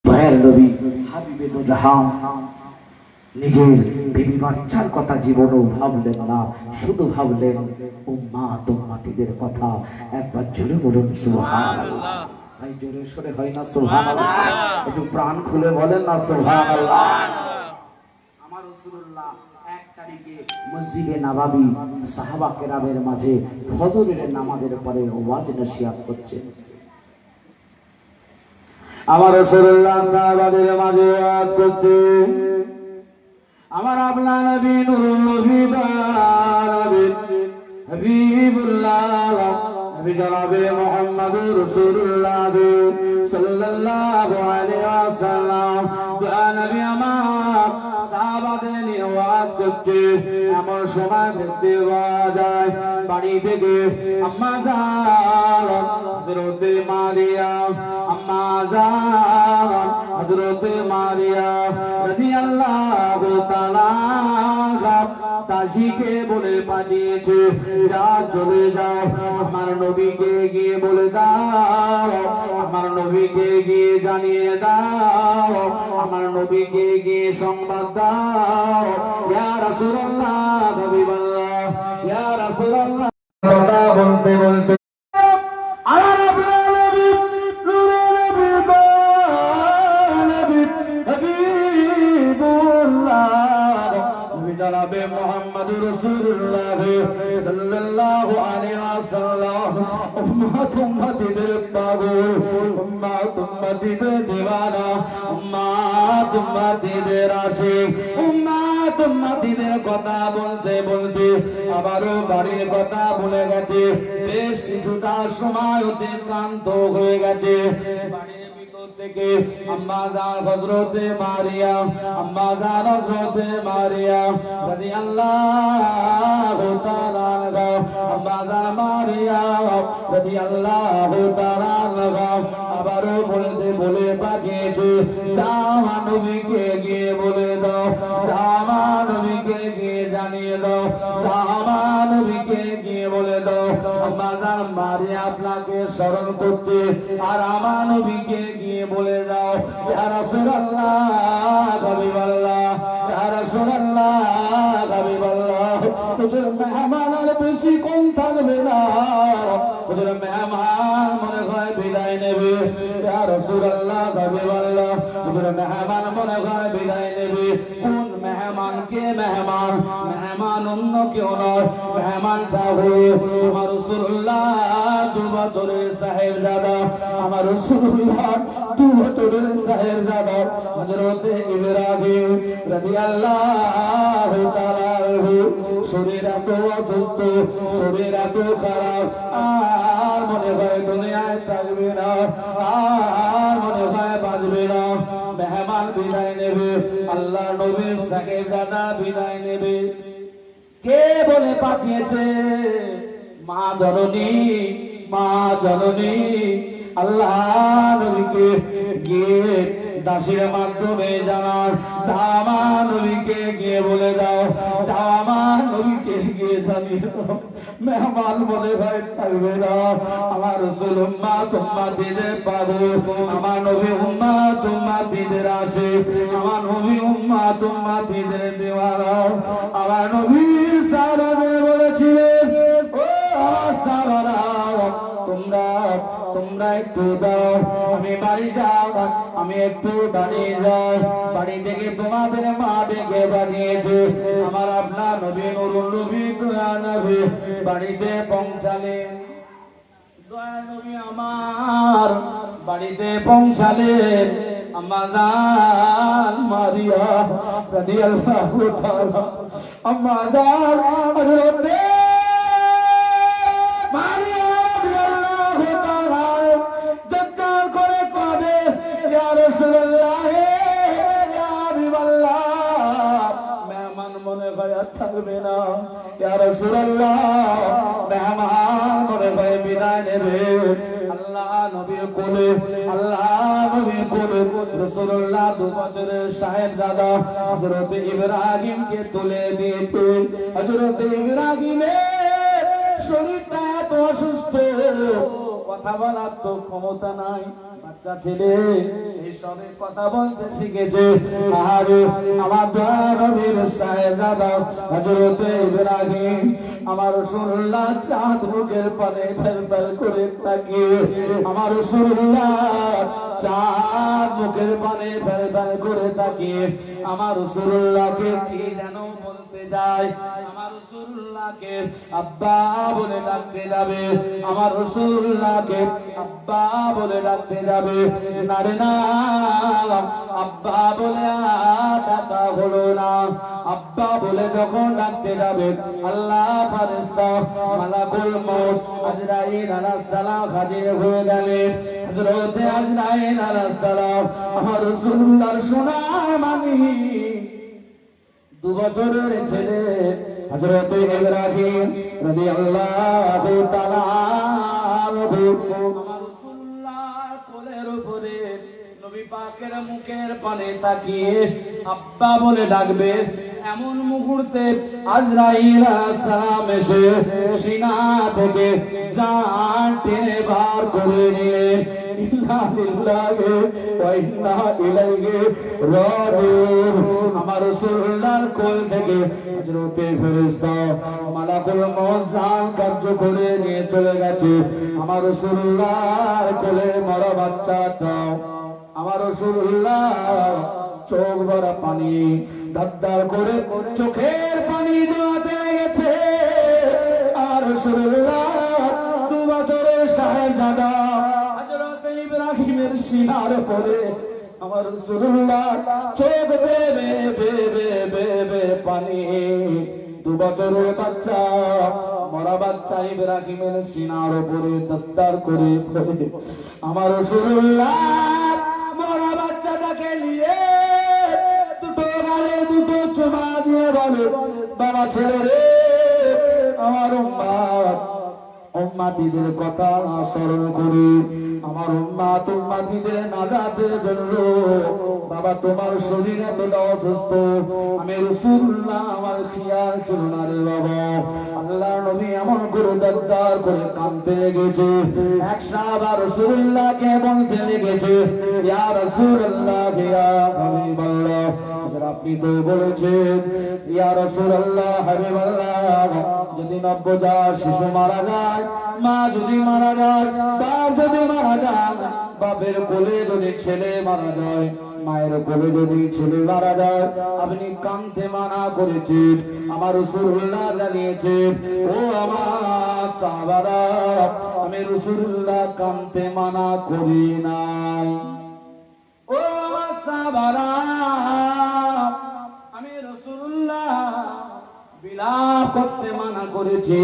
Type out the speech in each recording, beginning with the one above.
দয়ার নবী হাবিবে দু জাহান নিজের বিবি বাচ্চার কথা জীবনেও ভাবলেন না, শুধু ভাবলেন উম্মাত উম্মাতীদের কথা। একবার জোরে বলুন সুবহানাল্লাহ। ভাই জোরে সরে হয় না সুবহানাল্লাহ? একটু প্রাণ খুলে বলেন না সুবহানাল্লাহ। আমার রাসূলুল্লাহ 1 তারিখে মসজিদে নববী সাহাবা কেরামের মাঝে ফজরের নামাজের পরে ওয়াজ নসিহত করছেন। আমার রাসূলুল্লাহ সাহাবাদের মাঝে ওয়াজ করছে। আমার আপনার নবী নূরুল নবী নবী হাবিবুল্লাহ নবী জনাবে মুহাম্মদুর রাসূলুল্লাহ সাল্লাল্লাহু আলাইহি ওয়াসাল্লাম নবী আমার সাহাবাদের নিয়ে ওয়াজ করছে। এমন সময় দেখতে পাওয়া যায় বাড়ি থেকে আম্মা জান হযরতে মারিয়াম, আম্মা জান হযরতে মারিয়াম রাদিয়াল্লাহু তাআলা তাজিকে বলে পাঠিয়েছে, যা চলে যাও আমার নবীকে গিয়ে বলে দাও, আমার নবীকে গিয়ে জানিয়ে দাও, আমার নবীকে গিয়ে সংবাদ দাও। ইয়া রাসূলুল্লাহ হাবিবাল্লাহ, ইয়া রাসূলুল্লাহ কথা বলতে বলতে আমার আপনার নবী নূরুল নবী হাবিবুল্লাহ নবী জনাবে মুহাম্মদুর রাসূলুল্লাহ সাল্লাল্লাহু আলাইহি ওয়াসাল্লাম উম্মত উম্মতীদের পাগল, উম্মত উম্মতীদের দিওয়ানা, উম্মত উম্মতীদের আশিক, উম্মত উম্মতীদের কথা বলতে বলতে আবারও বাড়ির কথা ভুলে গেছে। বেশ কিছুটা সময় অতিক্রান্ত হয়ে গেছে। বাড়ির ভিতর থেকে আম্মা জান হযরতে মারিয়াম, আম্মা জান হযরতে মারিয়াম রাদিয়াল্লাহু তাআলা আনহা, আম্মা জান মারিয়াম রাদিয়াল্লাহু তাআলা আনহা আবারও বলতে বলে পাঠিয়েছে, জামা নবীকে গিয়ে বলে দাও, জামা নবীকে গিয়ে জানিয়ে দাও, জামা নবীকে গিয়ে বলে দাও আম্মা জান মারিয়াম আপনাকে স্মরণ করছে। আর আমার নবীকে গিয়ে বলে দাও ইয়া রাসূলুল্লাহ হাবিবাল্লাহ, ইয়া রাসূলুল্লাহ হাবিবাল্লাহ তোদের মেহমান আর বেশি কোন থাকবে না, তোদের মেহমান মনে হয় বিদায় নেবে। ইয়া রাসূলুল্লাহ হাবিবাল্লাহ তোদের মেহমান মনে হয় বিদায় নেবে। কোন মেহমান? কে মেহমান? মেহমান অন্য কেউ নয়, মেহমানটা হয়ে আমার রাসূলুল্লাহ 2 বছরের সাহেবজাদা, আমার রাসূলুল্লাহ 2 বছরের সাহেবজাদা হযরতে ইব্রাহিম রাদিয়াল্লাহু তাআলা আনহু। শরীর এত অসুস্থ, শরীর এত খারাপ, আর মনে হয় দুনিয়ায় থাকবে না, আর মনে হয় বাঁচবে না। মেহমান বিদায় নেবে, আল্লাহ নবীর সাহেবজাদা বিদায় নেবে। কে বলে পাঠিয়েছে? মা জননী, মা জননী আল্লাহ নবীকে গিয়ে দাসের মাধ্যমে জানান, জামা নবীকে গিয়ে বলে দাও, জামা নবীকে গিয়ে জানিয়ে দাও মেহমান বলে ভাই থাকবে না। আমার রাসূল উম্মত উম্মতীদের পাবে, আমার নবী উম্মত উম্মতীদের আসে, আমার নবী উম্মত উম্মতীদের দেওয়ারা। আমার নবীর সাহাবায়ে বলেছিলেন, ও আমার সাহাবারা তোমরা একটু দাও, আমি বাড়ি যাও, আমি একটু বাড়ি যাই। বাড়ি থেকে তোমাদের মা ডেকে বানিয়েছে। আমার আপনার নবী নূরুল নবী দয়া নবী বাড়িতে পৌঁছালেন। দয়া নবী আমার বাড়িতে পৌঁছালেন। আম্মা জান মারিয়াম রাদিয়াল্লাহু তাআলা, আম্মা জান হযরতে মারিয়াম রাদিয়াল্লাহু তাআলা চিৎকার করে কাঁদে, ইয়া রাসূলুল্লাহ, ইয়া হাবিবাল্লাহ মেহমান মনে হয় থাকবে না, ইয়া রাসূলুল্লাহ মেহমান মনে হয় বিদায় নেবে। আল্লাহ নবীর কোলে, আল্লাহ নবীর কোলে রাসূলুল্লাহ 2 বছরের সাহেবজাদা হযরতে ইব্রাহিমকে তুলে দিয়েছেন। হযরতে ইব্রাহিমের শরীরটা এত অসুস্থ, কথা বলার তো ক্ষমতা নাই। বাচ্চা ছেলে এই সবে কথা বলতে শিখেছে। আরে আমার দয়ার নবীর সাহেবজাদা হযরত ইব্রাহিম আমার রাসূলুল্লাহ চাঁদ মুখের পানে ফেলফেল করে তাকিয়ে আমার রাসূলুল্লাহ চাঁদ মুখের পানে ফেলফেল করে তাকিয়ে আমার রাসূলুল্লাহকে কি যেন বলতে যায়। আমার রাসূলুল্লাহকে আব্বা বলে ডাকতে যাবে, আমার রাসূলুল্লাহকে আব্বা বলে ডাকতে যাবে। না রে না, আব্বা বলে ডাকা হলো না। আব্বা বলে যখন ডাকতে যাবে আল্লাহ ফেরেশতা মালাকুল মউত আজরাইল আলাইহিস সালাম হাজির হয়ে গেলেন। হযরত আজরাইল আলাইহিস সালাম আমার রাসূলুল্লাহর সোনার মানি 2 বছরের ছেলে হযরত ইব্রাহিম রাদিয়াল্লাহু তাআলা আনহু আমার রাসূলুল্লাহর কোলের উপরে নবী পাকের মুখের পানে তাকিয়ে আব্বা বলে ডাকবে। এমন মুহূর্তে আজরাইল আলাইহিস সালাম এসে সিনা থেকে জান টেনে বার করে নিলেন। ইন্না লিল্লাহি ওয়া ইন্না ইলাইহি রাজিউন। আমার রাসূলুল্লাহর কোল থেকে হযরতে ফেরেশতা মালাকুল মউত জান কব্জ করে নিয়ে চলে গেছে। আমার রাসূলুল্লাহর কোলে মরা বাচ্চাটা আমার রাসূলুল্লাহ চোখ ভরা পানি ধার করে চোখের পানি জড়াতে লেগেছে। আর রাসূলুল্লাহ 2 বছরের সাহেবজাদা হযরত ইব্রাহিমের সিনার উপরে আমার রাসূলুল্লাহ চোখ বেবে বেবে বেবে পানি। 2 বছরের বাচ্চা মরা বাচ্চা ইব্রাহিমের সিনার উপরে ধার করে পড়ে আমার রাসূলুল্লাহ মরা বাচ্চাটাকে নিয়ে দুটো গালে দুটো চুমা দিয়ে বলে, বাবা ছেলে রে, আমার উম্মতিদের কথা স্মরণ করি, আমার উম্মতিদের নাজাতের জন্য বাবা তোমার শরীর এতটা অসুস্থ, আমি রাসূলুল্লাহ আমার খেয়াল ছিল না রে বাবা। আল্লাহ নবী এমন করে দাঁড় করে কাঁদতে লেগেছে। এক সাহাবা রাসূলুল্লাহকে বলতে লেগেছে, ইয়া রাসূলুল্লাহ ইয়া হাবিবাল্লাহ, আপনি তো বলেছেন ইয়া রাসূলুল্লাহ হাবিবাল্লাহ, যদি নবজাত শিশু মারা যায়, মা যদি মারা যায়, বাপ যদি মারা যায়, বাপের কোলে যদি ছেলে মারা যায়, মায়ের কোলে যদি ছেলে মারা যায়, আপনি কাঁদতে মানা করেছেন। আমার রাসূলুল্লাহ জানিয়েছেন, ও আমার সাহাবারা, আমি রাসূলুল্লাহ কাঁদতে মানা করি নাই। ও আমার সাহাবারা, আমি রাসূলুল্লাহ বিলাপ করতে মানা করেছি।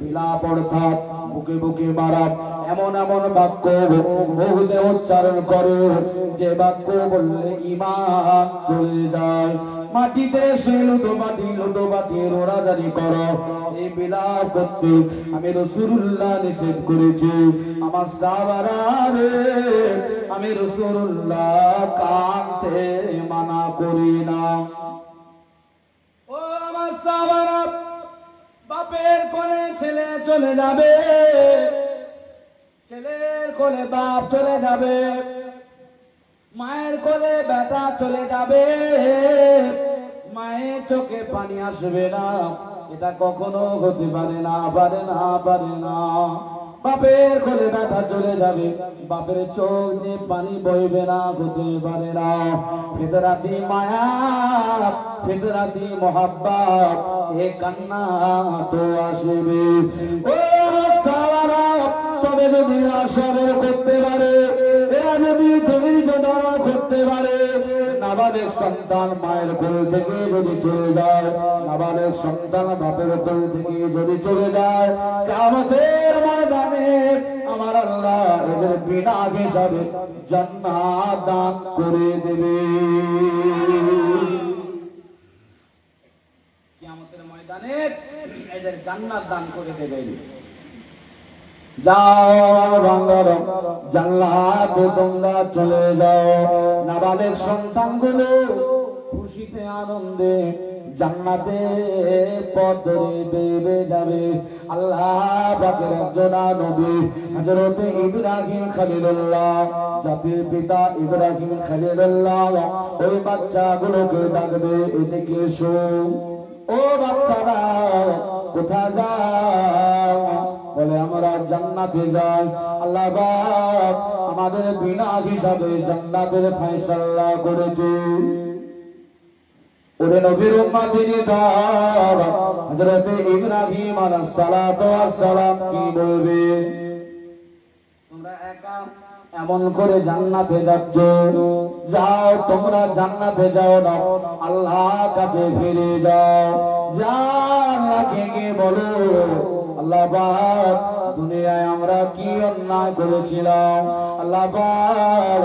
বিলাপ অর্থাৎ বুকে বুকে মারা, এমন এমন বাক্য মুখে উচ্চারণ করো যে বাক্য বললে ঈমান চলে যায়। মাটিতে সে লুটো মাটি রোড়াদারি করো, এই বিলাপ করতে আমি রাসূলুল্লাহ নিষেধ করেছি। আমার সাহাবারা রে, আমি রাসূলুল্লাহ কাঁদতে মানা করি না। ও আমার সাহাবারা, বাপের কোলে ছেলে চলে যাবে, ছেলের কোলে বাপ চলে যাবে, মায়ের কোলে বেটা চলে যাবে, মায়ের চোখে পানি আসবে না, এটা কখনো হতে পারে না, পারে না, পারে না। বাপের কোলে বেটা চলে যাবে, বাপের চোখ যে পানি বইবে না, হতে পারে না। ফিতরাতি মায়া, ফিতরাতি মোহাব্বত, এ কান্না তো আসবে। ও সাহাবারা, তবে যদি আশার করতে পারে, এরা যদি ধৈর্য ধারণ করতে পারে, নাবালেগ সন্তান মায়ের কোল থেকে যদি চলে যায়, নাবালেগ সন্তান বাপের কোল থেকে যদি চলে যায়, কিয়ামতের ময়দানে আমার আল্লাহ এদের বিনা হিসাবে জান্নাত দান করে দেবে। কিয়ামতের ময়দানে এদের জান্নাত দান করে দেবে। যাও বাংলার জান্নাতে তোমরা চলে যাও। নাবালেগ সন্তানগুলো খুশিতে আনন্দে জান্নাতে পথ বেয়ে যাবে। আল্লাহ পাকের একজন নবী হযরত ইব্রাহিম খলিলুল্লাহ, জাতির পিতা ইব্রাহিম খলিলুল্লাহ ওই বাচ্চাগুলোকে ডাকবে, এদিকে এসো। ও বাচ্চারা কোথায় যাও? বলে আমরা জান্নাতে যাই। আল্লাহ পাক আমাদের বিনা হিসাবে জান্নাতের ফয়সালা করেছে। ওরে নবীর উম্মতের দল হযরত ইব্রাহিম আলাইহিস সালাতু ওয়াস সালাম কি বলবে? তোমরা একা এমন করে জান্নাতে যাচ্ছ, যাও তোমরা জান্নাতে যাও না, আল্লাহর কাছে ফিরে যাও। যা আল্লাহকে গিয়ে বলো, আল্লাহ পাক দুনিয়ায় আমরা কি অন্যায় করেছিলাম, আল্লাহ পাক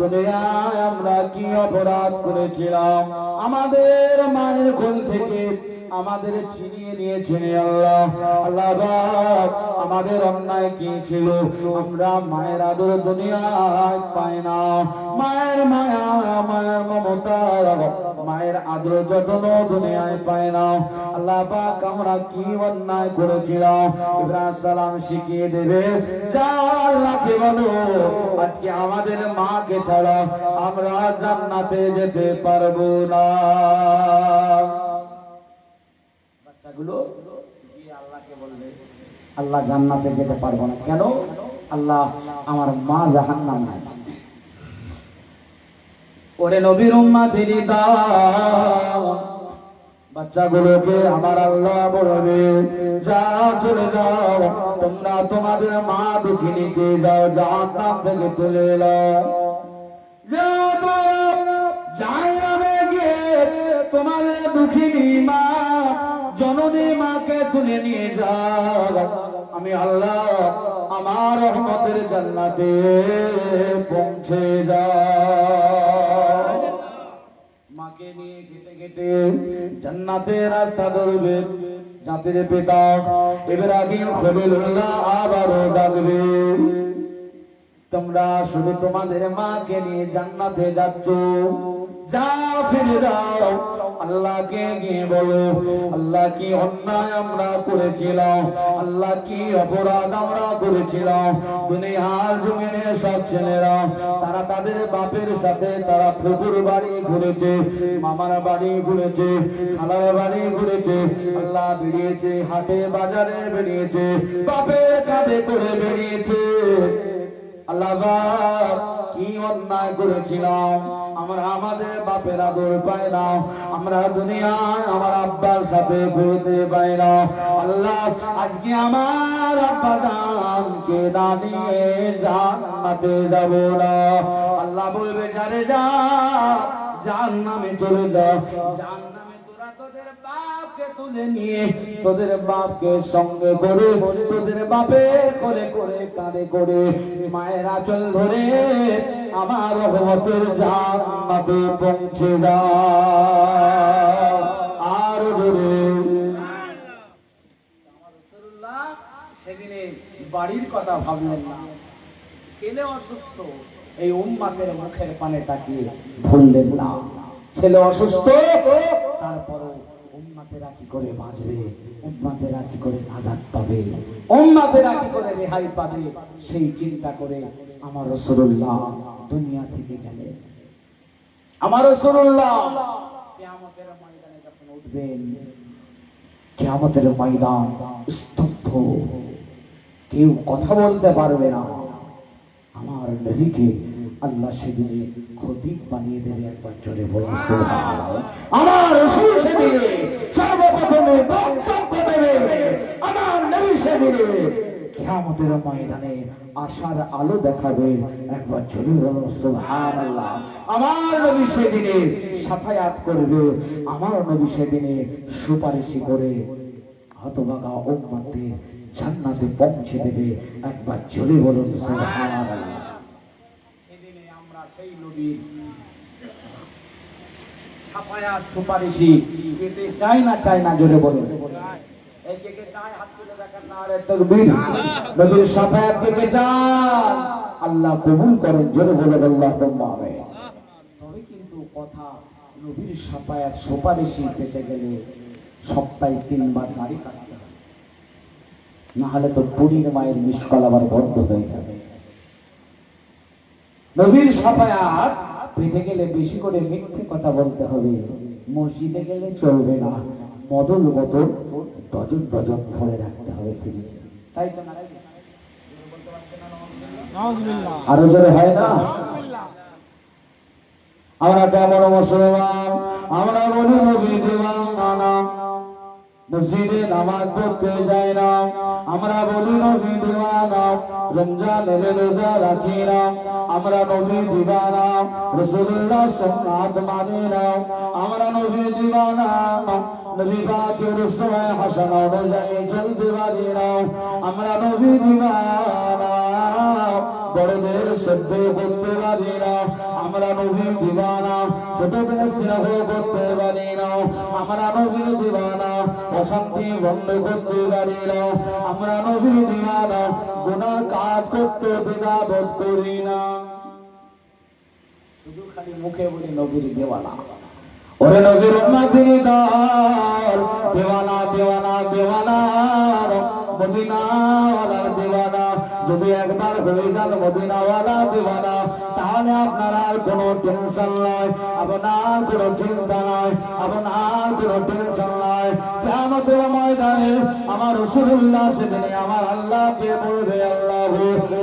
দুনিয়ায় আমরা কি অপরাধ করেছিলাম, আমাদের মায়ের কোল থেকে আমাদের ছিনিয়ে নিয়েছেন আল্লাহ। আল্লাহ পাক আমাদের অন্যায় কি ছিল? আমরা মায়ের আদর দুনিয়ায় পাই না, মায়ের মায়া, মায়ের মমতা, মায়ের আদর যত্ন দুনিয়ায় পাই না। আল্লাহ পাক আমরা কি অন্যায় করেছিলাম? ইব্রাহিম সালাম শিখিয়ে দেবে, যা আল্লাহকে বলো আজকে আমাদের মাকে ছাড়া আমরা জান্নাতে যেতে পারবো না। বাচ্চাগুলো আল্লাহকে বলবে আল্লাহ জান্নাতে যেতে পারবো না। কেন? আল্লাহ আমার মা জাহান্নামে আছে। ওরে নবীর উম্মতের দল বাচ্চাগুলোকে আমার আল্লাহ বলবে, যা চলে যাও তোমরা তোমাদের মা দুঃখিনীকে যাও জাহান্নাম থেকে তুলে এলাও। জাহান্নামে গিয়ে তোমাদের দুঃখিনী মা জননী মাকে তুলে নিয়ে যাও। আমি আল্লাহ আমার রহমতের জান্নাতে পৌঁছে যাও। মাকে নিয়ে হেঁটে হেঁটে জান্নাতের রাস্তা ধরবে। জাতির পিতা ইব্রাহিম খলিলুল্লাহ আবারও ডাকবে, তোমরা শুধু তোমাদের মাকে নিয়ে জান্নাতে যাচ্ছ, যা ফিরে যাও। আল্লাহকে গিয়ে বলো, আল্লাহ কি অন্যায় আমরা করেছিলাম, আল্লাহ কি অপরাধ আমরা করেছিলাম। দুনিয়ার জমিনে সব ছেলেরা তারা তাদের বাপের সাথে তারা ফুপুর বাড়ি ঘুরেছে, মামার বাড়ি ঘুরেছে, খালার বাড়ি ঘুরেছে, আল্লাহ বেরিয়েছে হাটে বাজারে বেরিয়েছে, বাপের কাঁধে করে বেরিয়েছে। আল্লাহ কি অন্যায় করেছিলাম, আমরা আমাদের বাপের আদর পাই না, আমরা দুনিয়ায় আমার আব্বার সাথে ঘুরতে পাই না। আল্লাহ আজকে আমার আব্বা জানকে না নিয়ে জান্নাতে যাব না। আল্লাহ বলবে, যারে যা জাহান্নামে চলে যা। জাহান্নামে তোরা তোদের বাপকে তুলে নিয়ে তোদের বাপকে সঙ্গে করে তোদের বাপে করে করে কাঁধে করে মায়ের আঁচল ধরে আমার রহমতের জান্নাতে পৌঁছে দাও। আর ধরে আমার রাসূলুল্লাহ সেদিনে বাড়ির কথা ভাবলেন না, ছেলে অসুস্থ, এই উম্মতের মুখের পানে তাকিয়ে ভুললেন না। ছেলে অসুস্থ, তারপরও উম্মতেরা কি করে বাঁচবে, উম্মতেরা কি করে নাজাত পাবে, উম্মতেরা কি করে রেহাই পাবে, সেই চিন্তা করে আমার রাসূলুল্লাহ দুনিয়া থেকে গেলেন। আমার রাসূলুল্লাহ কিয়ামতের ময়দানে যখন উঠবেন, কিয়ামতের ময়দান স্তব্ধ, কেউ কথা বলতে পারবে না। আমার নবীকে আল্লাহ সেদিনে খতিব বানিয়ে দেবে। একবার জোরে বলুন সুবহানাল্লাহ। আমার রাসূল সেদিনে সর্বপ্রথমে বক্তব্য দেবে, আমার নবী সেদিনে কিয়ামতের ময়দানে আশার আলো দেখাবে। একবার জোরে বলুন সুবহানাল্লাহ। আমার নবী সেদিনে শাফায়াত করবে, আমার নবী সেদিনে সুপারিশ করে হতভাগা উম্মতকে জান্নাতে পৌঁছে দেবে। একবার জোরে বলুন সুবহানাল্লাহ। সেদিনে আমরা সেই নবীর শাফায়াত সুপারিশি পেতে চাই না, চাই না, জোরে বলুন। এই কে কে চায় হাত তুলে দেখান, নারে তাকবীর। নবীর শাফায়াত কে কে চান, আল্লাহ কবুল করেন, জোরে বলুন আল্লাহুম্মা আমিন। তবে কিন্তু কথা নবীর সাফায়াত সুপারিশি পেতে গেলে সপ্তাহে 3 বার দাড়ি কাটতে হবে, না হলে তো বুড়ির মায়ের মিসকল আবার বন্ধ হয়ে যাবে। নবীর সাফায়াত পেতে গেলে বেশি করে মিথ্যে কথা বলতে হবে, মসজিদে গেলে চলবে না, মদল বদল ডজন ডজন ভরে রাখতে হবে ফ্রিজে, তাই তো? আরো জোরে হয় না? আমরা কেমন মুসলমান, আমরা বলি নবী দিওয়ানা, মসজিদে নামাজ পড়তে যাই না, আমরা বলি নবী দিওয়ানা, রমজানের রোজা রাখি না, আমরা নবী দিওয়ানা, রাসূলুল্লাহ সুন্নাত মানি না, আমরা নবী দিওয়ানা, নবী পাকের সময় হাসান অনুযায়ী চলতে পারি না, আমরা নবী দিওয়ানা, বড়দের শ্রদ্ধ করতে পারি না, আমরা নবী দিওয়ানা, ছোটদের স্নেহ করতে পারি না, আমরা নবী দিওয়ানা, অশান্তি বন্ধ করতে পারি না, আমরা নবী দিওয়ানা, গুনার কাজ করতে দ্বিধাবোধ করি না, শুধু খালি মুখে বলি নবীর দিওয়ানা। ওরে নবীর উম্মতের দল, দিওয়ানা দিওয়ানা দিওয়ানা, মদিনাওয়ালার দিওয়ানা, যদি একবার হয়ে যান মদিনাওয়ালা দিওয়ানা, তাহলে আপনার আর কোনো টেনশন নাই, আপনার কোনো চিন্তা নাই, আপনার কোনো টেনশন নাই। কিয়ামতের ময়দানে আমার রাসূলুল্লাহ সেদিনে আমার আল্লাহকে বলবে, আল্লাহ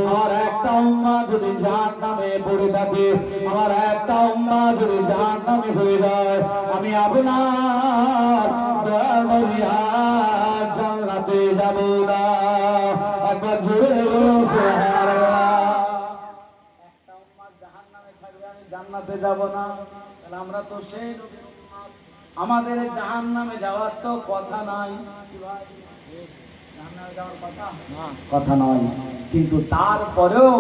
আমার একটা উম্মাহ যদি জাহান্নামে পড়ে থাকে, আমার একটা উম্মাহ যদি জাহান্নামে হয়ে যায়, আমি আপনার দয়ার নবী আর জান্নাতে যাব না। একবার জোরে বলুন সুবহানাল্লাহ। একটা উম্মাহ জাহান্নামে থাকবে, আমি জান্নাতে যাব না, তাহলে আমরা তো সেই নবীর উম্মাহ, আমাদের জাহান্নামে যাওয়ার তো কথা নাই। কি ভাই, জাহান্নামে যাওয়ার কথা না, কথা নয়, কিন্তু তারপরেও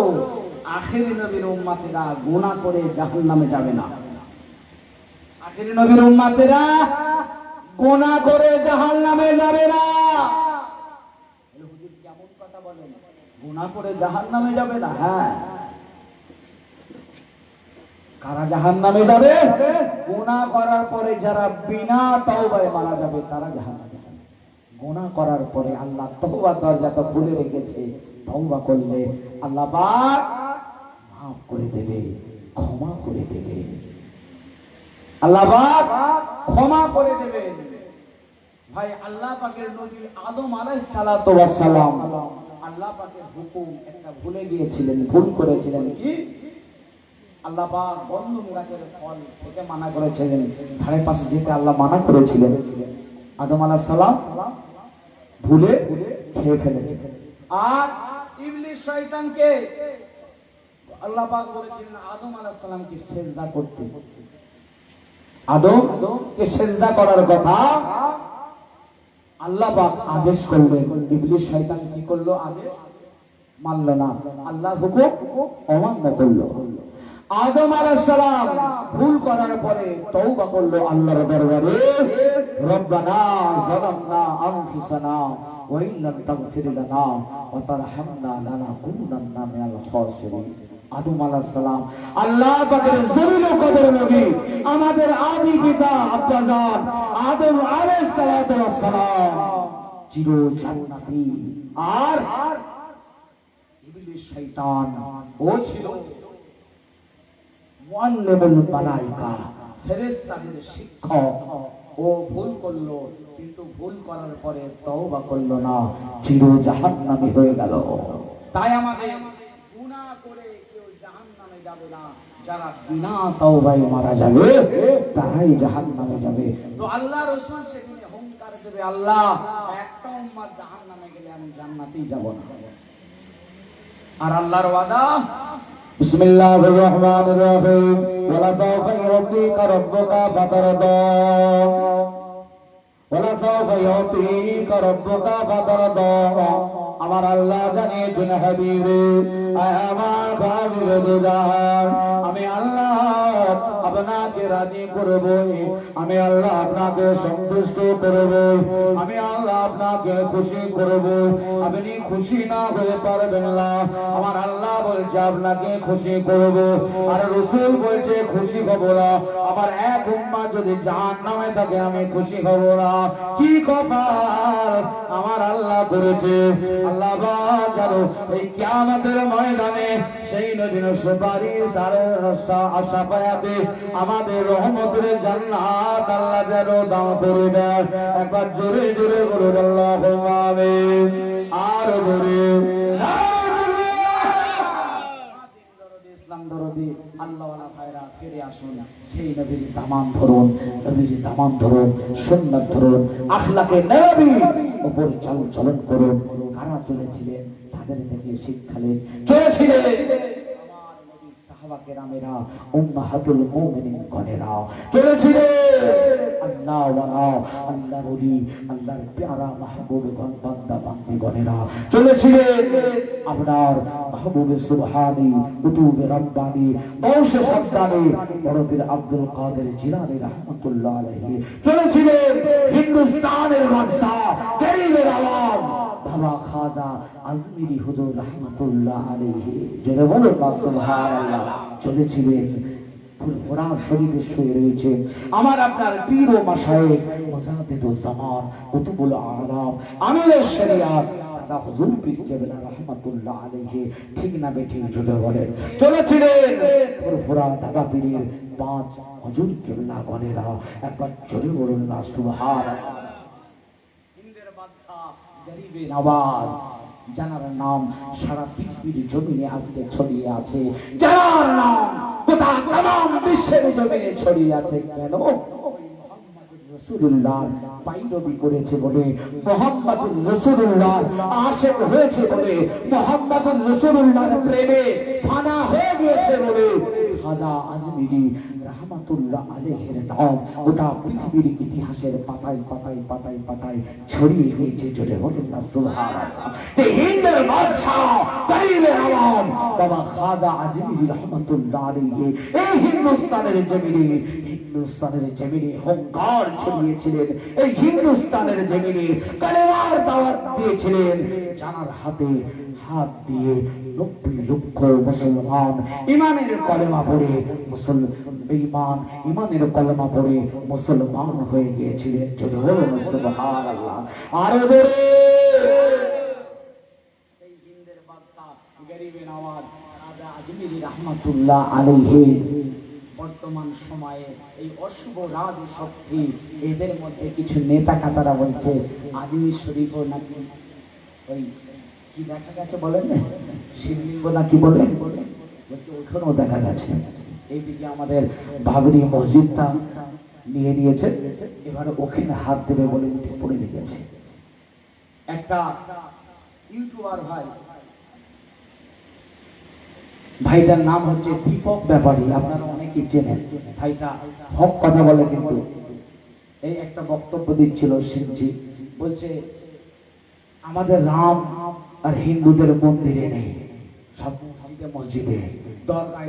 আখেরি নবীর উম্মতেরা গুনাহ করে জাহান্নামে যাবে না। আখেরি নবীর উম্মতেরা গুনাহ করে জাহান্নামে যাবে না। হুজুর কেমন কথা বলেন, গুনাহ করে জাহান্নামে যাবে না? হ্যাঁ, কারা জাহান্নামে যাবে? গুনাহ করার পরে যারা বিনা তওবায় মারা যাবে তারা জাহান্নামে যাবে। গুনাহ করার পরে আল্লাহ তওবার দরজাটা খুলে রেখেছে, তওবা করলে আল্লাহ পাক মাফ করে দেবে, ক্ষমা করে দেবে, আল্লাহ পাক ক্ষমা করে দেবে। ভাই, আল্লাহ পাকের নবী আদম আলাইহিস সালাতু ওয়াস সালাম আল্লাহ পাকের হুকুম একটা ভুলে গিয়েছিলেন, ভুল করেছিলেন। কি? আল্লাহ পাক বন্ধু মিরাকের ফল থেকে মানা করেছিলেন, ধারে পাশে যেতে আল্লাহ মানা করেছিলেন। আদম আলাইহিস সালাম ভুলে খেয়ে ফেলেছিলেন। আর ইবলিস শয়তানকে আল্লাহ পাক বলেছিলেন আদম আলাইহিস সালামকে সিজদা করতে। আদমকে সিজদা করার কথা আল্লাহ পাক আদেশ করলেন, ইবলিস শয়তান কি করলো? আদেশ মানল না, আল্লাহর হুকুম অমান্য করলো। আদম আলাইহিস সালাম ভুল করার পরে তওবা করলো আল্লাহর দরবারে, রব্বানা যালামনা আনফুসানা ওয়া ইল্লাম তাগফির লানা ওয়া তারহামনা লানাকুনান্না মিনাল খাসিরিন। আদম আলাইহিস সালাম আল্লাহ পাকের জমিন ও কবর নবী, আমাদের আদি পিতা আব্বাজান আদম আলাইহিস সালাতু ওয়াস সালাম চির জান্নাতি। আর ইবলিস শয়তান ও ছিল মুআল্লিমুল মালায়েকা, ফেরেশতাদের শিক্ষক। ও ভুল করলো, কিন্তু ভুল করার পরে তওবা করলো না, চির জাহান্নামী হয়ে গেল। তাই আমাদের গুনাহ করে কেউ জাহান্নামে যাবে না, যারা বিনা তওবায় মারা যাবে তারাই জাহান্নামে যাবে। তো আল্লাহ রাসূল সেদিনে হুঙ্কার দেবে, আল্লাহ একটা উম্মত জাহান্নামে গেলে আমি জান্নাতেই যাব না। আর আল্লাহর ওয়াদা, বিসমিল্লাহির রহমানির রহিম, ওয়ালা সাওফা ইউতিকা রাব্বুকা ফাতারদা, ওয়ালা সাওফা ইউতিকা রাব্বুকা ফাতারদা। আমার আল্লাহ জানিয়েছেন হাবিবে, আমার হাবিবে দুজাহান, আমি আল্লাহ আপনার আপনাকে রাজি করব, আমি আল্লাহ আপনাকে সন্তুষ্ট করব, আমি আল্লাহ আপনাকে খুশি করব। আপনি খুশি না হয়ে পারবেন না। আমার আল্লাহ বলছে আপনাকে খুশি করব, আর রাসূল বলছে খুশি হব না। আমার এক উম্মাহ যদি জাহান্নামে থাকে আমি খুশি হব না। কি কপাল আমার আল্লাহ করেছে। আল্লাহ পাক জানো এই কিয়ামতের ময়দানে সেই নবীর সুপারিশ আর শাফায়াতে আমাদের রহমতের জান্নাত আল্লাহ যেন দান করে দেয়। একবার জোরে জোরে বলুন আল্লাহুম্মা আমিন। আর জোরে ইসলাম দরদি আল্লাহওয়ালা ভাইরা ফিরে আসুন, সেই নবীর দামান ধরুন, নবীর দামান ধরুন, সুন্নাত ধরুন, আখলাকে নবী উপর চলন করুন। কারা চলেছিলেন তাদের থেকে শিক্ষা নেন। চলেছিলেন আমার নবীর সাহাবা কেরামেরা, উম্মাহাতুল মুমিনিন গণেরা, চলেছিলেন আল্লাহ ওয়ালা, আল্লাহর ওলি, আল্লাহর প্যারা মাহবুবগণ, বান্দা বান্দীগণেরা, চলেছিলেন আপনার মাহবুবে সুবহানী, কুতুবে রব্বানী, গৌসে সাদ্দানী, বড় পীর আব্দুল কাদের জিলানী রাহমাতুল্লাহ আলাইহি, চলেছিলেন হিন্দুস্তানের বাদশা গরিবের আওয়াজ বাবা খাজা আজমিরি হুজুর রাহমাতুল্লাহ আলাইহি, যারা বলেন সুবহানাল্লাহ, চলেছিলেন ফুরফুরা শরীফে শুয়ে রয়েছে আমার আপনার পীর ও মাশায়েখ মুজাদ্দিদুজ জামান কুতুবুল আলাম আমিরে শরিয়াত দাদা হুজুর পীর কেবলা রাহমাতুল্লাহ আলাইহি, ঠিক না বেঠিক জুড়ে বলেন। চলেছিলেন ফুরফুরা দাদা পীরের পাঁচ হুজুর কেবলা গণেরা, একবার জোরে বলুন না সুবহানাল্লাহ। হিন্দের বাদশা গরিবের আওয়াজ, যার নাম সারা পৃথিবীর জমিনে আজকে ছড়িয়ে আছে, যার নাম গোটা তাম বিশ্বের জমিনে ছড়িয়ে আছে। কেন? রাসূলুল্লাহ পাইরবি করেছে বলে, মুহাম্মদুর রাসূলুল্লাহ আশিক হয়েছে বলে, মুহাম্মদুর রাসূলুল্লাহর প্রেমে ফানা হয়ে গিয়েছে বলে খাজা আজমিরি রাহমাতুল্লাহ আলাইহির নাম গোটা পৃথিবীর ইতিহাসের পাতায় পাতায় পাতায় পাতায় ছড়িয়ে গিয়েছে। জোরে বলুন না সুবহানাল্লাহ। এই হিন্দের বাদশা গরিবের আওয়াজ বাবা খাজা আজমিরি রাহমাতুল্লাহ আলাইহি এই হিন্দুস্তানের জমিনে হুঙ্কার ছড়িয়েছিলেন, এই হিন্দুস্তানের জমিনে কালেমার দাওয়াত দিয়েছিলেন, যার হাতে হাত দিয়ে 90 লক্ষ মুসলমান ইমানের কলেমা পড়ে ইমানের কলেমা পড়ে মুসলমান হয়ে গিয়েছিলেন। সুবহানাল্লাহ। আর সেই হিন্দের বাদশা গরিবের আওয়াজ খাজা আজমিরি রাহমাতুল্লাহ আলাইহি বর্তমান সময়ে এই অশুভ রাজ শক্তি, এদের মধ্যে কিছু নেতা কাতারা বলছে আজমির শরীফ নাকি ওই কি দেখা গেছে বলেন না, শিবলিঙ্গ নাকি বলেন, বলছে ওখানেও দেখা গেছে। এইদিকে আমাদের বাবরি মসজিদটা নিয়ে নিয়েছে, এবার ওখানে হাত দেবে বলে উঠে পড়ে গেছে। একটা ইউটিউবার ভাইটার নাম হচ্ছে দীপক ব্যাপারী, আপনারা অনেকেই চেনেন। ভাইটা হক কথা বলে, কিন্তু এই একটা বক্তব্য দিচ্ছিল শুনছি, বলছে আমাদের রাম আর হিন্দুদের মন্দিরে নেই, সব মসজিদে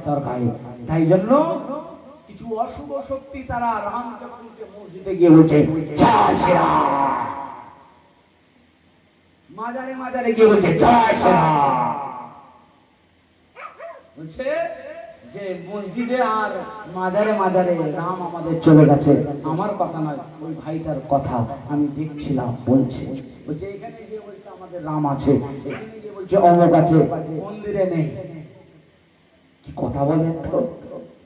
দরগায়। তাই জন্য কিছু অশুভ শক্তি তারা রামকে মসজিদে গিয়ে বলছে জয় শ্রীরাম, মাজারে মাজারে গিয়ে বলছে জয় শ্রীরাম, বলছে যে মসজিদে আর মাজারে মাজারে রাম আমাদের চলে গেছে। আমার কথা নয়, ওই ভাইটার কথা আমি দেখছিলাম। বলছে এখানে গিয়ে বলছে আমাদের রাম আছে, এখানে গিয়ে বলছে অমুক আছে, মন্দিরে নেই। কি কথা বলেন তো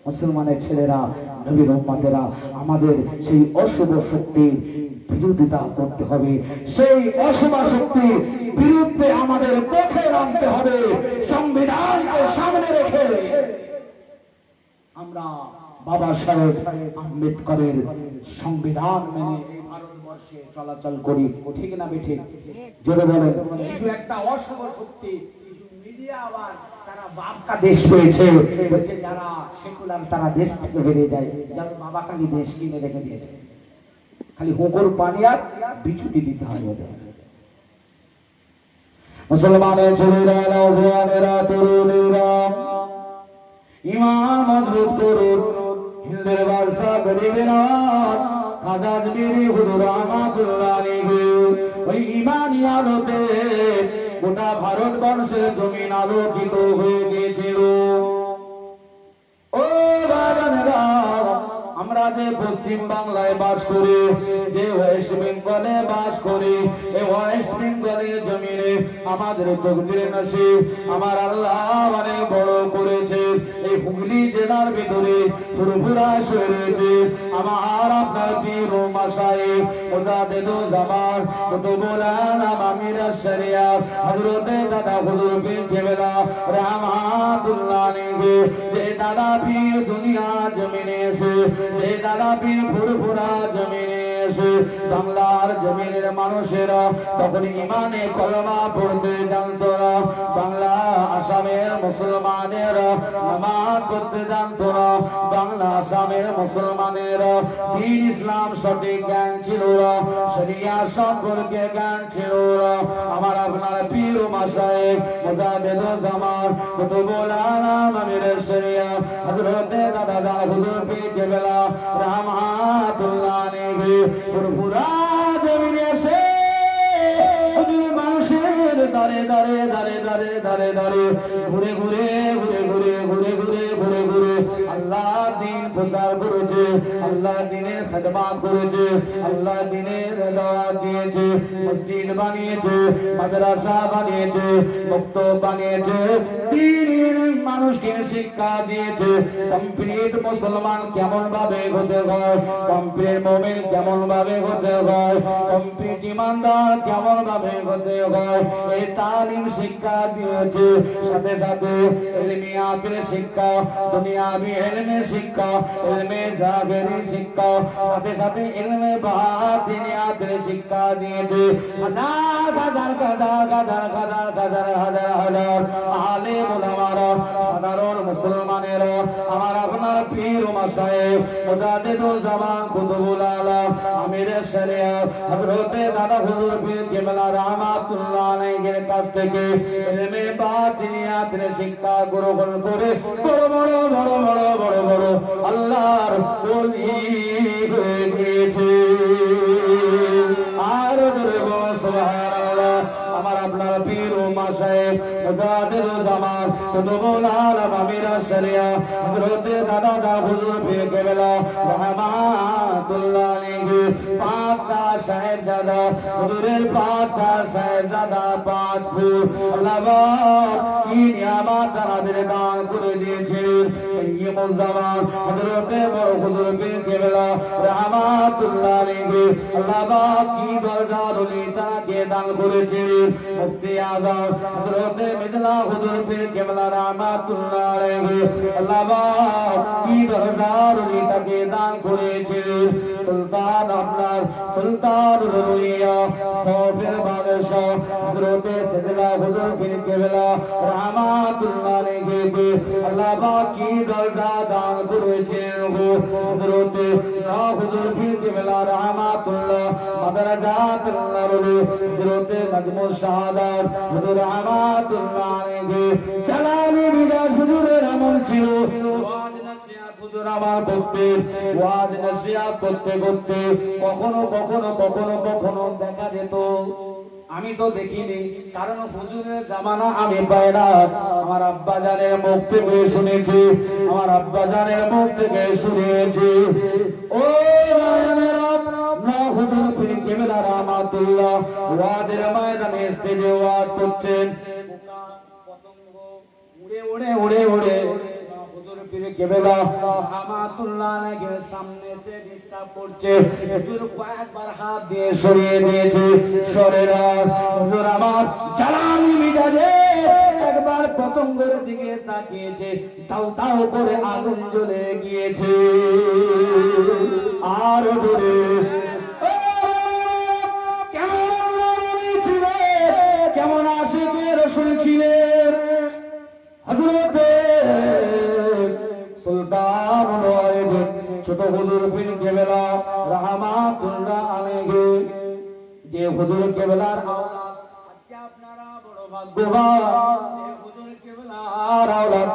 মুসলমানের ছেলেরা, নবীর উম্মতেরা, আমাদের সেই অশুভ শক্তির বিরোধিতা করতে হবে। সেই অশুভ শক্তির বিরুদ্ধে আমাদের পথে নামতে হবে। সংবিধানকে সামনে রেখে আমরা বাবা সাহেব আম্বেদকরের সংবিধান মেনে এই ভারতবর্ষে চলাচল করি, ঠিক না বেঠিক? জোরে বলেন। কিছু একটা অশুভ শক্তি, কিছু মিডিয়া আবার তারা বাপকা দেশ পেয়েছে, বলছে যারা সেকুলার তারা দেশ থেকে বেরিয়ে যায়, যারা বাবা খালি দেশ কিনে রেখে দিয়েছে, খালি হুকুর পানি আর বিচুটি দিতে হয় ওদের। মুসলমানের ছেলেরা, নওজওয়ানেরা, তরুণেরা, ঈমান মজবুত করুন। হিন্দের বাদশা গরিবের খাজা আজমিরি হুজুর রহমাতুল্লাহ আলাইহি ওই ঈমানি আলোতে গোটা ভারতবর্ষের জমিন আলোকিত হয়ে গিয়েছিল। ও বাবারা, আমরা যে পশ্চিম বাংলায় বাস করি, যে ওয়েস্ট বেঙ্গলে বাস করি, এই ওয়েস্ট বেঙ্গলের জমিনে আমাদের তকদির নসিব আমার আল্লাহ অনেক বড় করেছে। এই হুগলি জেলার ভিতরে ফুরফুরা রয়েছে আমার আপনার পীর ও মাশায়েখ মুজাদ্দিদ জামান কুতুবুল আলাম আমির শরিয়ত হযরতে দাদা হুজুর পীর কেবলা রহমাতুল্লাহ আলাইহি। যে দাদা পীর দুনিয়া জমিনে এসে, যে দাদা পীর ফুরফুরা জমিনে এসে বাংলার জমিনের মানুষেরা তখন ইমানে কলমা পড়তে জানত না। বাংলা আসামের মুসলমানেরা নামাজ পড়তে জানত না। বাংলা আসামের মুসলমানেরা দ্বীন ইসলাম সঠিক জ্ঞান ছিল না, শরিয়াত সম্পর্কে জ্ঞান ছিল না। আমার আপনার পীর ও মাশায়েখ মুজাদ্দিদ জামান কুতুবুল আলাম আমির শরিয়ত হযরতে দাদা হুজুর পীর কেবলা রহমাতুল্লাহ আলাইহি ফুরফুরা জমিনে এসে মানুষের দারে দারে দারে দারে দারে দারে ঘুরে ঘুরে ঘুরে ঘুরে ঘুরে ঘুরে ঘুরে ঘুরে আল্লাহ দ্বীন প্রচার করেছে, আল্লাহ দ্বীনের খেদমত করেছে, আল্লাহ দ্বীনের দাওয়াত দিয়েছে, মসজিদ বানিয়েছে, মাদ্রাসা বানিয়েছে, মক্তব বানিয়েছে, দ্বীনের মানুষকে শিক্ষা দিয়েছে। কমপ্লিট মুসলমান কেমন ভাবে হতে হয়, কমপ্লিট মুমিন কেমন ভাবে হতে হয়, কমপ্লিট ঈমানদার কেমন ভাবে হতে হয়, এই তালিম শিক্ষা দিয়েছে। সাথে সাথে ইলমি আকিল শিক্ষা, দুনিয়াবি ইলমে শিক্ষা, ইলমে জাহেরি শিক্ষা, সাথে সাথে ইলমে বাতিনিয়াতের শিক্ষা দিয়েছে। হাজার হাজার হাজার হাজার হাজার হাজার হাজার হাজার আলেম ওলামারা, সাধারণ মুসলমানেরা আমার আপনার পীর ও মাশায়েখ মুজাদ্দিদ জামান কুতুবুল আলাম আমির শরিয়ত হযরতে দাদা হুজুর পীর কেবলা রহমাতুল্লাহ আলাইহির কাছ থেকে ইলমে বাতিনিয়াতের শিক্ষা গ্রহণ করে বড় বড় বড় বড় বড় বড় আল্লাহর ওলি হয়ে গিয়েছে। আর জোরে বলো সুবহানাল্লাহ। আমার আপনার পীর ও মাশায়েখ মুজাদ্দিদ জামান কুতুবুল আলাম আমির শরিয়ত হযরতে দাদা হুজুর পীর কেবলা রহমাতুল্লাহ আলাইহি পাঁচটা সাহেবজাদা হুজুরের পাঁচটা সাহেবজাদা পাঁচ ফুল আল্লাহ কি নিয়ামত তাদের দান করে দিয়েছেন। এই মুজামান হযরতে বড় হুজুর পীর কেবলা রহমাতুল্লাহ আলাইহি আল্লাহ কি দরজার ওলি তাকে দান করেছেন। মুফতি আযম হযরতে মিদলা হুজুর পীর কেবলা রহমাতুল্লাহ আলাইহি আল্লাহ কি দরজার ওলি তাকে দান করেছেন। সুলতান আপনার সুলতানুল আউলিয়া সফের বাদশাহ হযরতে সিদলা হুজুর পীর কেবলা রহমাতুল্লাহ আলাইহি আল্লাহ কি দরজা দান করেছেন গো। হযরতে হুজুর পীর কেবলা রহমাতুল্লাহ মাদারাজাতুল্লাহ হযরতে নাজমুল শাহাদাত হুজুর রহমাতুল্লাহ আলাইহি জালালি বিরাজ হুজুরের আমল ছিল। ওয়াজ নসিহত হুজুর আমার করতেন, ওয়াজ নসিহত করতে করতে কখনো কখনো কখনো কখনো দেখা যেত, আমি তো দেখিনি কারণ হুজুরের জামানা আমি পাই না, আমার আব্বা জানের মুখ থেকে শুনেছি, আমার আব্বা জানের মুখ থেকে শুনেছি। ও হুজুর পীর কেবলা রহমাতুল্লাহ ওয়াজের ময়দানে স্টেজে ওয়াজ করছেন, পতঙ্গ উড়ে উড়ে উড়ে উড়ে হুজুর পীর কেবলা রহমাতুল্লাহ আলাইহির সামনে এসে ডিস্টার্ব করছে। হুজুর কয়েকবার হাত দিয়ে সরিয়ে দিয়েছে, সরে না। হুজুর আমার জালালি মিজাজে একবার পতঙ্গের দিকে তাকিয়েছে, তাও তাও করে আগুন জ্বলে গিয়েছে। আর জোরে কেমন নবী ছিলেন, কেমন আশিকে রাসূল ছিলেন হযরতে সুলতান ছোট হুজুর পীর কেবলা রহমাতুল্লাহ আলাইহি যে হুজুর কেবলার আওলাদ, আজকে আপনারা বড় ভাগ্যবান, হুজুর কেবলার আওলাদ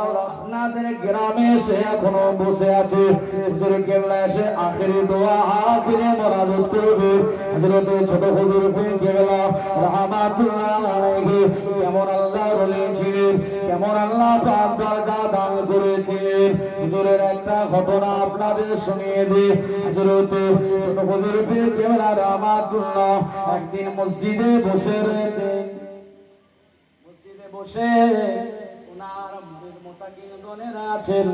আপনাদের গ্রামে এসে এখনো বসে আছে। হুজুর কেবলা এসে আখেরি দোয়া আখেরি মোনাজাত করবে। হযরত ছোট হুজুর পীর কেবলা রাহমাতুল্লাহ আলাইহি কেমন আল্লাহর ওলি ছিলেন, কেমন আল্লাহ পাক দরজা দান করেছিলেন। হুজুরের একটা ঘটনা আপনাদের শুনিয়ে দিই। হযরত ছোট হুজুর পীর কেবলা রাহমাতুল্লাহ একদিন মসজিদে বসে রয়েছে। মসজিদে বসে ওনার মুতাকিনগণেরা আছেন,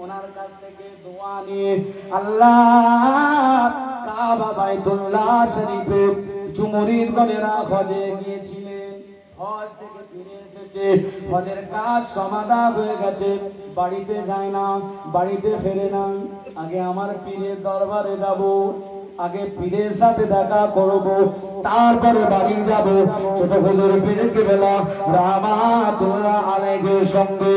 ওনার কাছ থেকে দোয়া নিয়ে আল্লাহ কাবা বাইতুল্লাহ শরীফে কিছু মুরিদগণেরা হজে গিয়েছিলেন, হজ থেকে ফিরে এসেছে, হজের কাজ সমাধা হয়ে গেছে, বাড়িতে যায় না, বাড়িতে ফেরে না। আগে আমার পীরের দরবারে যাব, আগে পীরের সাথে দেখা করব, তারপরে বাড়ি যাব। ছোট হুজুর পীর কেবলা রাহমাতুল্লাহ আলাইহির সঙ্গে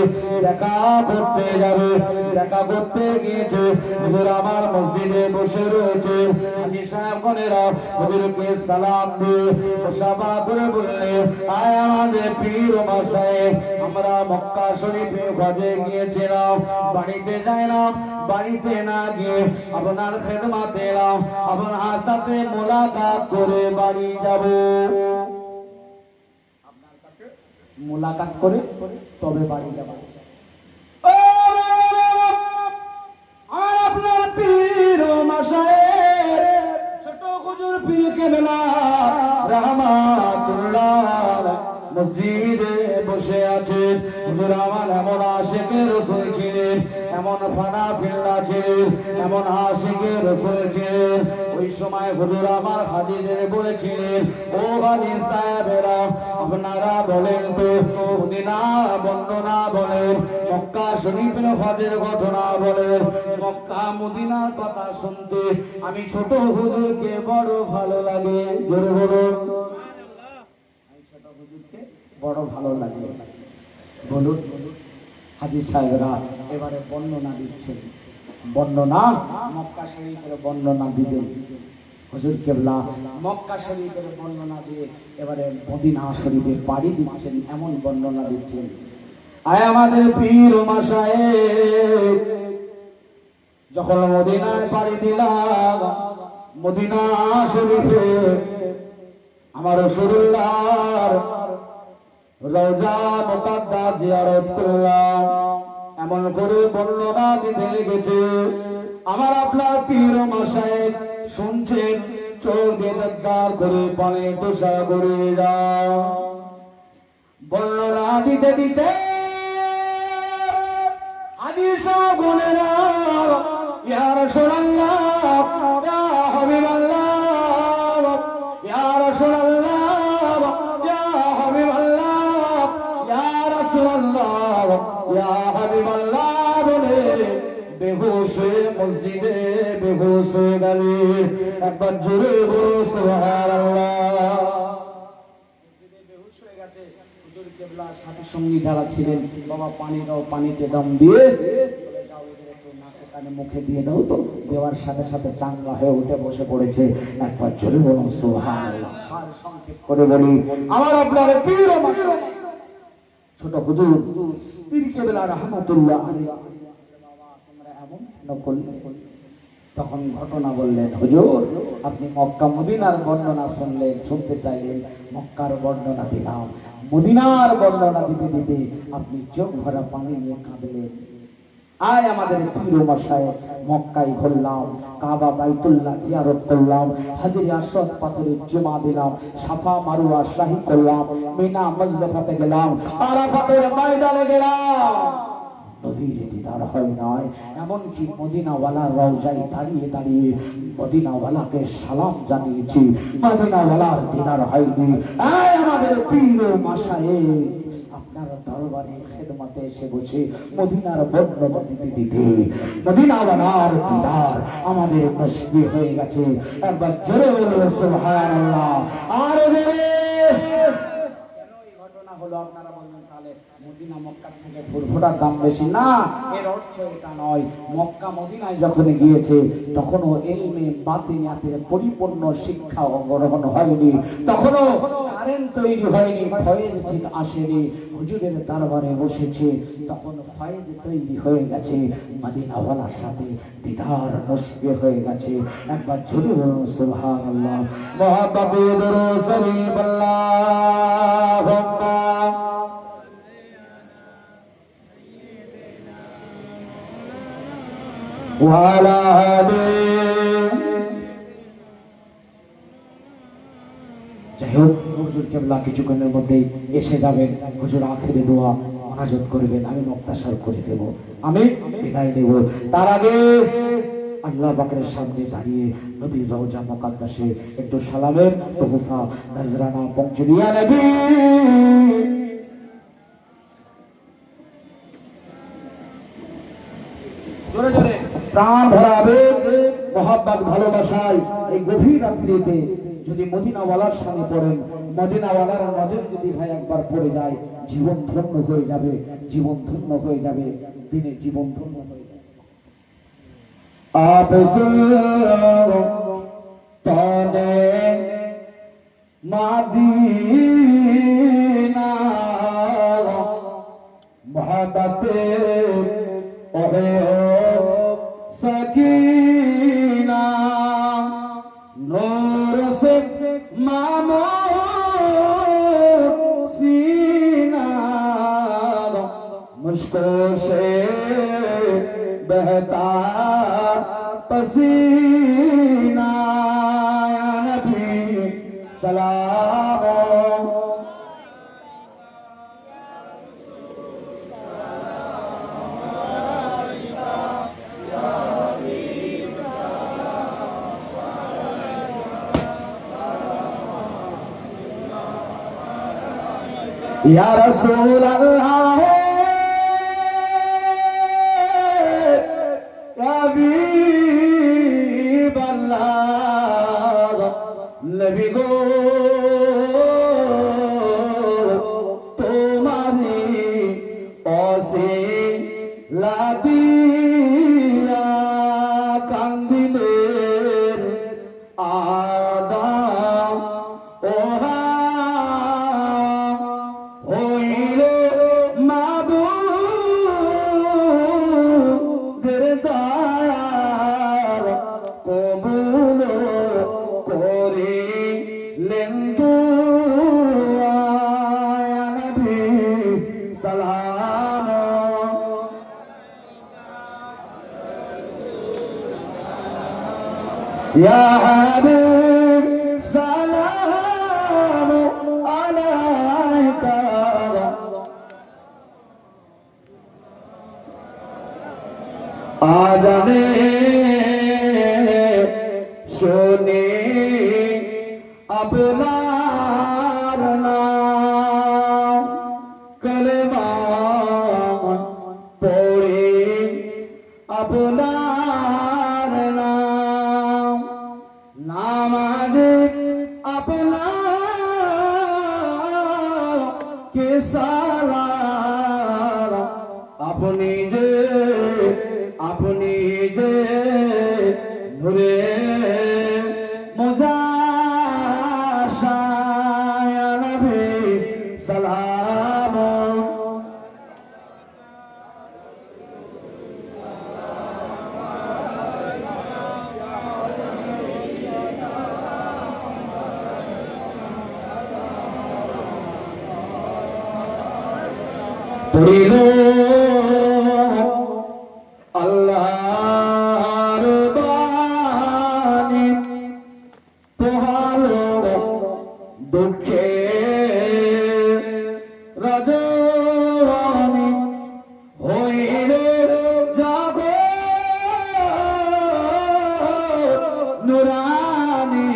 দেখা করতে যাবে। দেখা করতে গিয়েছে, হুজুর আমার মসজিদে বসে রয়েছে। হাজী সাহেবগণেরা হুজুরকে সালাম দিয়ে মুসাফা করে বললেন, আয় আমাদের পীর মশাই, আমরা মক্কা শরীফে হজে গিয়েছিলাম, বাড়িতে যাইলাম, বাড়িতে না গিয়ে আপনার খেদমতে এলাম, আপনার সাথে মোলাকাত করে বাড়ি যাব। আপনার কাছে মোলাকাত করে তবে বাড়ি যাব। আর আপনার পীর মশায়ের ছোট হুজুর পীর কেবলা রাহমাতুল্লাহ মসজিদে বসে আছেন। হুজুর আমার এমন আশিকে রাসূল ছিলেন, এমন ফানা ফিল্লা ছিলেন, এমন আশিকে রাসূল ছিলেন। ওই সময় হুজুর আমার হাজীদের বলেছিলেন, ও হাজী সাহেবেরা, আপনারা বলেন তো মদিনা বর্ণনা বলেন, মক্কা শরীফের হজের ঘটনা বলেন। মক্কা মদিনার কথা শুনতে আমি ছোট হুজুরকে বড় ভালো লাগে। জোরে বলুন, বড় ভালো লাগে। বলুন হাজী সাহেবরা এবারে বর্ণনা দিচ্ছেন, বর্ণনা মক্কা শরীফের বর্ণনা দিবেন। হুজুর কেবলা মক্কা শরীফের বর্ণনা দিয়ে এবারে মদিনা শরীফে পাড়ি দিচ্ছেন, এমন বর্ণনা দিচ্ছেন। আয় আমাদের পীর মাশায়েখ, যখন মদিনায় পাড়ি দিলাম, মদিনা শরীফে আমার রাসূলুল্লাহর রওজা মুকাদ্দাস জিয়ারত করলাম। এমন করে বর্ণনা দিতে লেগেছে। আমার আপনার পীর মাশায়েখ শুনছেন, চোখ দিয়ে দেদার করে পানে তোষা করে যাও। বর্ণনা দিতে দিতে হাজী সাহেবগণেরা, ইয়া রাসূলুল্লাহ, ইয়া হাবিবাল্লাহ, ইয়া রাসূলুল্লাহ, ইয়া হাবিবাল্লাহ, ইয়া রাসূলুল্লাহ, ইয়া হাবিবাল্লাহ বলে বেহুশ হয়ে মসজিদে বেহুশ হয়ে গেলেন। একবার জোরে বলো সুবহানাল্লাহ। মসজিদে বেহুশ হয়ে গেছে। হুজুর কেবলার সাথে সঙ্গী যারা ছিলেন, বাবা পানি দাও, পানিতে দম দিয়ে মুখে দিয়ে দাও তো, দেওয়ার সাথে সাথে চাঙ্গা হয়ে উঠে বসে পড়েছে। একবার জোরে বলুন সুবহানাল্লাহ। সংক্ষেপ করে বলি, আমার আপনার পীর মাশায়েখ ছোট হুজুর পীর কেবলা রাহমাতুল্লাহ আলাইহি, বাবা তোমরা এমন নকল। তখন ঘটনা বললেন, হুজুর আপনি মক্কা মদিনার বর্ণনা শুনলেন, শুনতে চাইলেন, মক্কার বর্ণনা দিলাম। মদিনার বর্ণনা দিতে দিতে আপনি চোখ ভরা পানি নিয়ে কাঁদলেন। আয় আমাদের পীর মাশায়েখ, মক্কায় ঘুরলাম, কাবা বাইতুল্লাহ জিয়ারত করলাম, হাজরে আসওয়াদ পাথরে জুমা দিলাম, সাফা মারওয়া শাহি করলাম, মিনা মুজদালিফাতে গেলাম, আরাফাতের ময়দানে গেলাম। নবীর দিদার হয় নয়, এমনকি মদিনাওয়ালার রওজায় দাঁড়িয়ে দাঁড়িয়ে মদিনাওয়ালাকে সালাম জানিয়েছি, মদিনাওয়ালার দিদার হয়নি। আয় আমাদের পীর মাশায়েখ আপনার দরবারে খেদমতে এসে বসে মদিনার বর্ণনা দিতে দিতে মদিনাওয়ালার দিদার আমাদের নসিব হয়ে গেছে। একবার জোরে বলুন সুবহানাল্লাহ। আর ঘটনা হলো, আপনারা বলবেন তাহলে মদিনা মক্কা থেকে ফুরফুরার দাম বেশি। না, এর অর্থ এটা নয়। মক্কা মদিনায় যখন গিয়েছে তখনও ইলমে বাতিনিয়াতের পরিপূর্ণ শিক্ষা গ্রহণ হয়নি, তখনও কারেন্ট তৈরি হয়নি, ফয়েজ ঠিক আসেনি, হুজুরের দরবারে বসেছে, তখন ফয়েজ তৈরি হয়ে গেছে, মদিনাওয়ালার সাথে দিদার নসিব হয়ে গেছে। একবার জোরে বলুন সুবহানাল্লাহ। মুহাব্বতে দরুদ শরীফ আল্লাহুম্মা ওয়া আলা আলি। যাই হোক, হুজুর কেবলা কিছুক্ষণের মধ্যেই এসে যাবেন। হুজুর আখেরি দোয়া মুনাজাত করবেন, আমি মুক্তাসার করে দেব, আমি বিদায় নেব। তার আগে আল্লাহ পাকের সামনে দাঁড়িয়ে নবী রওজা মুকাদ্দাসে একটু সালামের তোহফা নজরানা পৌঁছে দিয়া নবী। জোরে জোরে প্রাণ ভরা আবেগ, মহব্বত, ভালোবাসায় এই গভীর রাত্রিতে যদি মদিনাওয়ালার সামনে পড়েন, মদিনাওয়ালার নজর যদি ভাই একবার পড়ে যায়, জীবন ধন্য হয়ে যাবে, জীবন ধন্য হয়ে যাবে, দিনে জীবন ধন্য হয়ে যাবে। आप तने मदीना मोहब्बत ओहे सकीना नूर से मामो सीना मुझको से बहता पसीना या नबी सलाम। या रसूल अल्लाह नबी गो तुम्हारी औसे लादिया कांदिले आदम ओहा होइले माबूদের দয়ার কবুল করিলেন দুআ ইয়া নবী সালাম। ইয়া হাবিব সালাম আলাইকা। আজানে শুনি আপনার নাম, কলমা পড়ি আপনার নাম, নামাজে আপনাকে সালাম। আপনি যে নূরে মুজাশা ইয়া নবী সালাম। পড়িল আল্লাহর বাণী, পোহালো দুঃখে রজনী, হইল জগৎ নুরানি।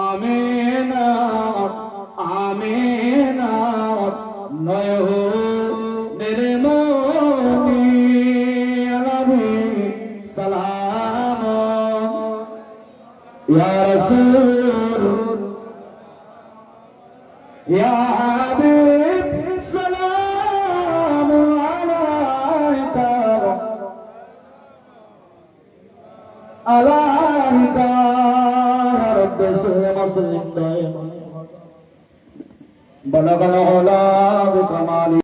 আমিনা আমিনা নয়নের মনি নবী সালাম। ইয়া রাসূল ইয়া হাবিব সালাম আলাইকা আলাইকা রব্বি মুসলিম দাইমান بلغ العلا بكمال